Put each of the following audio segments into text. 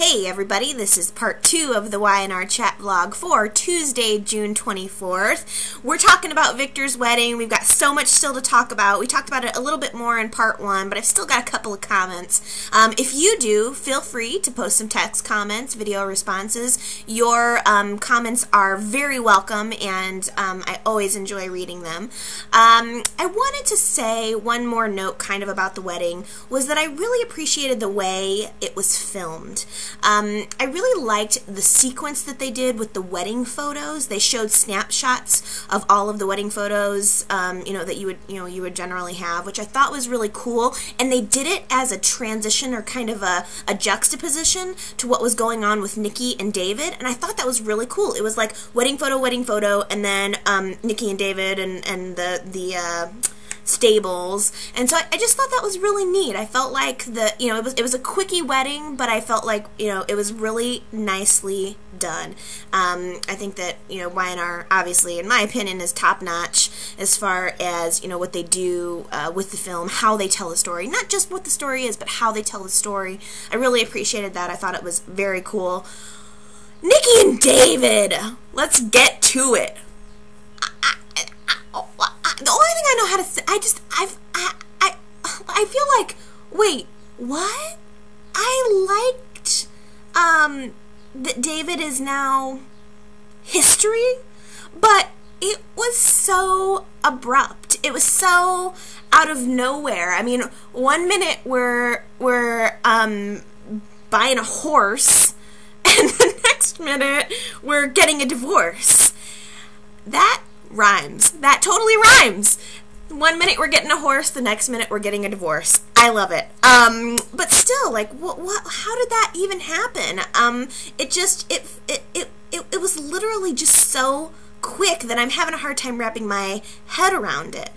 Hey everybody, this is part 2 of the Y&R chat vlog for Tuesday, June 24th. We're talking about Victor's wedding. We've got so much still to talk about. We talked about it a little bit more in part 1, but I've still got a couple of comments. If you do, feel free to post some text comments, video responses. Your comments are very welcome, and I always enjoy reading them. I wanted to say one more note kind of about the wedding, was that I really appreciated the way it was filmed. I really liked the sequence that they did with the wedding photos. They showed snapshots of all of the wedding photos, that you would generally have, which I thought was really cool. And they did it as a transition or kind of a juxtaposition to what was going on with Nikki and David, and I thought that was really cool. It was like wedding photo, and then Nikki and David and the stables, and so I just thought that was really neat. I felt like it was a quickie wedding, but I felt like it was really nicely done. I think that Y&R, obviously, in my opinion, is top notch as far as what they do with the film, how they tell the story, not just what the story is, but how they tell the story. I really appreciated that. I thought it was very cool. Nikki and David, let's get to it. The only thing I know how to say, I feel like, wait, what? I liked, that David is now history, but it was so abrupt. It was so out of nowhere. I mean, one minute we're buying a horse, and the next minute we're getting a divorce. That rhymes. That totally rhymes. One minute we're getting a horse, the next minute we're getting a divorce. I love it. But still, like, what? How did that even happen? It was literally just so quick that I'm having a hard time wrapping my head around it.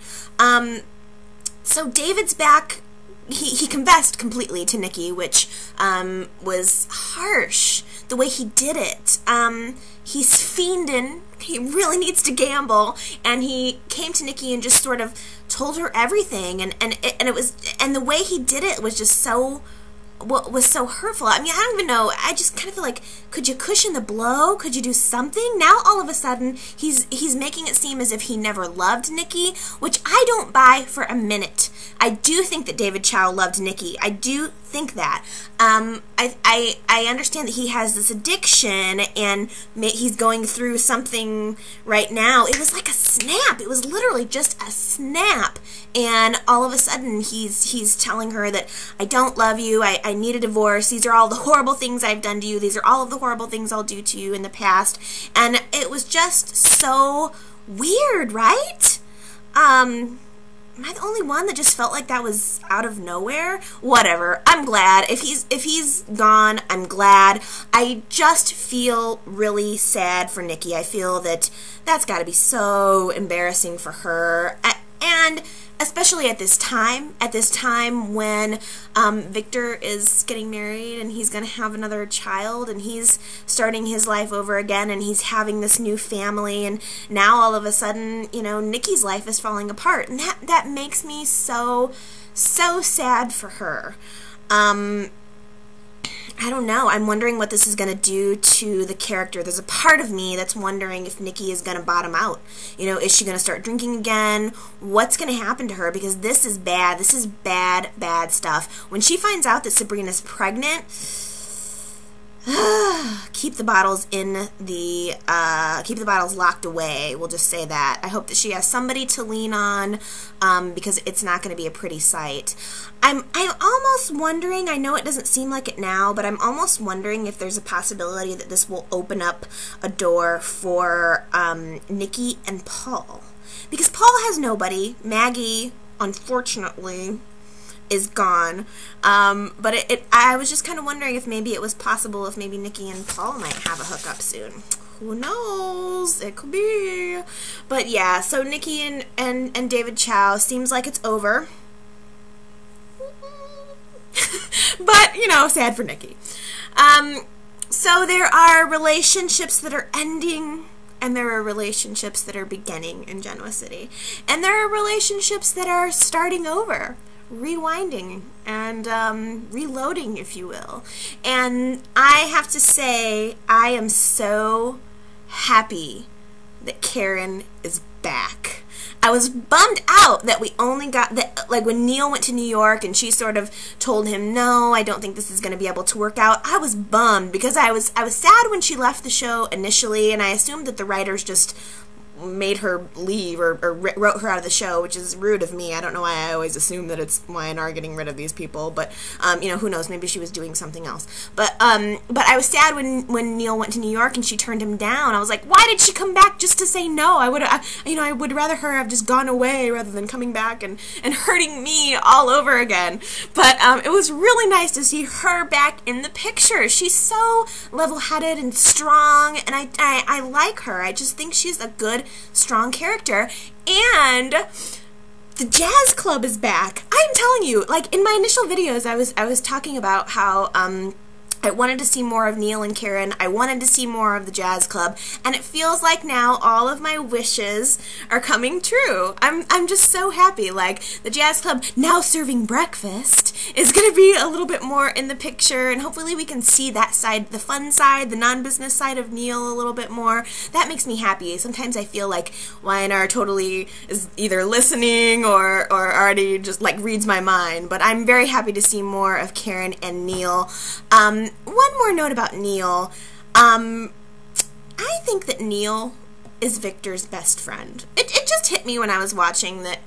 So David's back. He confessed completely to Nikki, which was harsh, the way he did it. He's fiending. He really needs to gamble, and he came to Nikki and just sort of told her everything, and the way he did it was just so hurtful. I mean, I don't even know. I just kind of feel like, could you cushion the blow? Could you do something? Now all of a sudden he's making it seem as if he never loved Nikki, which I don't buy for a minute. I do think that David Chow loved Nikki. I do think that. I understand that he has this addiction, and he's going through something right now. It was like a snap. It was literally just a snap, and all of a sudden he's telling her that I don't love you. I need a divorce. These are all the horrible things I've done to you. These are all of the horrible things I'll do to you in the past. And it was just so weird, right? Am I the only one that just felt like that was out of nowhere? Whatever. I'm glad. If he's gone, I'm glad. I just feel really sad for Nikki. I feel that that's got to be so embarrassing for her. And especially at this time when Victor is getting married, and he's going to have another child, and he's starting his life over again, and he's having this new family, and now all of a sudden, Nikki's life is falling apart, and that makes me so sad for her. I don't know. I'm wondering what this is going to do to the character. There's a part of me that's wondering if Nikki is going to bottom out. Is she going to start drinking again? What's going to happen to her? Because this is bad. This is bad, bad stuff. When she finds out that Sabrina's pregnant, keep the bottles keep the bottles locked away. We'll just say that. I hope that she has somebody to lean on, because it's not going to be a pretty sight. I'm almost wondering, I know it doesn't seem like it now, but I'm almost wondering if there's a possibility that this will open up a door for Nikki and Paul. Because Paul has nobody. Maggie, unfortunately, is gone. But I was just kind of wondering if maybe it was possible, if maybe Nikki and Paul might have a hookup soon. Who knows? It could be. But yeah, so Nikki and David Chow, seems like it's over. But, sad for Nikki. So there are relationships that are ending, and there are relationships that are beginning in Genoa City. And there are relationships that are starting over, rewinding and reloading, if you will. And I have to say, I am so happy that Karen is back. I was bummed out that we only got that, like when Neil went to New York and she sort of told him, no, I don't think this is going to be able to work out. I was bummed because I was sad when she left the show initially, and I assumed that the writers just made her leave or wrote her out of the show, which is rude of me. I don't know why I always assume that it's Y&R getting rid of these people, but you know, who knows, maybe she was doing something else. But I was sad when Neil went to New York and she turned him down. I was like, why did she come back just to say no? I would rather her have just gone away rather than coming back and hurting me all over again. But it was really nice to see her back in the picture. She's so level-headed and strong, and I like her. I just think she's a good, strong character. And the jazz club is back. I'm telling you, like in my initial videos, I was talking about how I wanted to see more of Neil and Karen. I wanted to see more of the jazz club, and it feels like now all of my wishes are coming true. I'm just so happy. Like the jazz club now serving breakfast is going to be a little bit more in the picture, and hopefully we can see that side, the fun side, the non-business side of Neil a little bit more. That makes me happy. Sometimes I feel like Y&R totally is either listening or already just like reads my mind, but I'm very happy to see more of Karen and Neil. One more note about Neil. I think that Neil is Victor's best friend. It just hit me when I was watching that,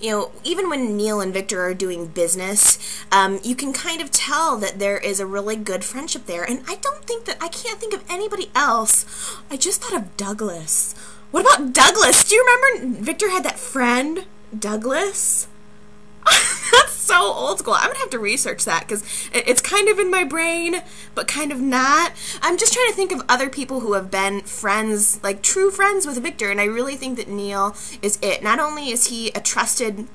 you know, even when Neil and Victor are doing business, you can kind of tell that there is a really good friendship there. And I can't think of anybody else. I just thought of Douglas. What about Douglas? Do you remember Victor had that friend, Douglas? That's so old school. I'm going to have to research that because it's kind of in my brain, but kind of not. I'm just trying to think of other people who have been friends, like true friends with Victor, and I really think that Neil is it. Not only is he a trusted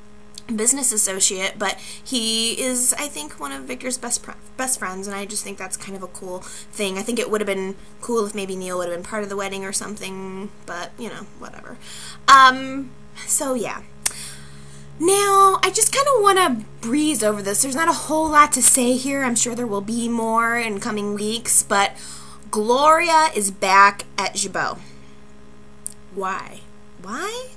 business associate, but he is, I think, one of Victor's best friends, and I just think that's kind of a cool thing. I think it would have been cool if maybe Neil would have been part of the wedding or something, but, you know, whatever. So, yeah. Now, I just kind of want to breeze over this. There's not a whole lot to say here. I'm sure there will be more in coming weeks, but Gloria is back at Gibeau. Why? Why?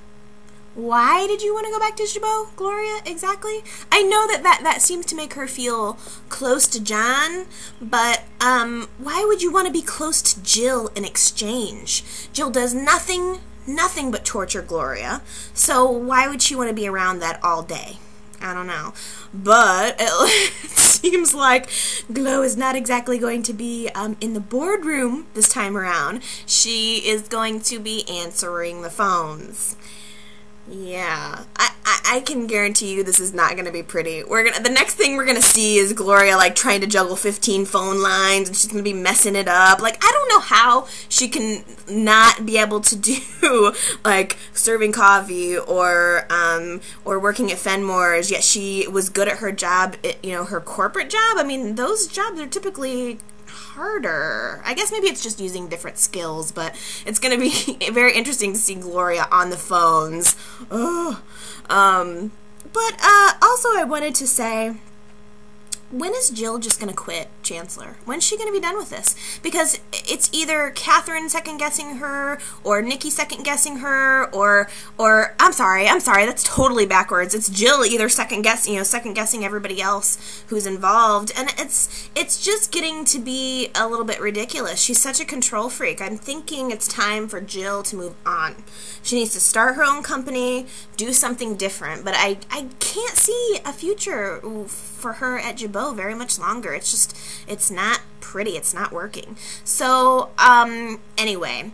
Why did you want to go back to Gibeau, Gloria, exactly? I know that seems to make her feel close to John, but why would you want to be close to Jill in exchange? Jill does nothing but torture Gloria, so why would she want to be around that all day? I don't know. But it seems like Glo is not exactly going to be in the boardroom this time around. She is going to be answering the phones. Yeah, I can guarantee you this is not going to be pretty. The next thing we're going to see is Gloria, like, trying to juggle 15 phone lines, and she's going to be messing it up. Like, I don't know how she can not be able to do, like, serving coffee or working at Fenmore's, yet she was good at her job, you know, her corporate job. I mean, those jobs are typically harder. I guess maybe it's just using different skills, but it's going to be very interesting to see Gloria on the phones. Ugh. But also I wanted to say, when is Jill just going to quit Chancellor? When's she going to be done with this? Because it's either Catherine second-guessing her, or Nikki second-guessing her, or I'm sorry, that's totally backwards. It's Jill either second-guessing everybody else who's involved, and it's just getting to be a little bit ridiculous. She's such a control freak. I'm thinking it's time for Jill to move on. She needs to start her own company, do something different, but I can't see a future for her at Gibeau very much longer. It's not pretty. It's not working. So, anyway,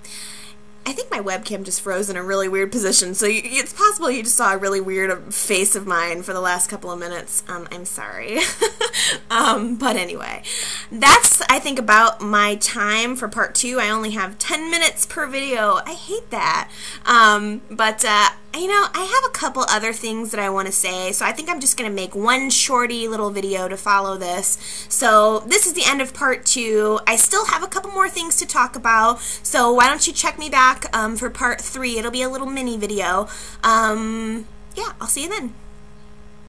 I think my webcam just froze in a really weird position, so it's possible you just saw a really weird face of mine for the last couple of minutes. I'm sorry. But anyway, that's, I think, about my time for part 2. I only have 10 minutes per video. I hate that. You know, I have a couple other things that I want to say, so I think I'm just going to make one shorty little video to follow this. So this is the end of part 2. I still have a couple more things to talk about, so why don't you check me back for part 3. It'll be a little mini video. Yeah, I'll see you then.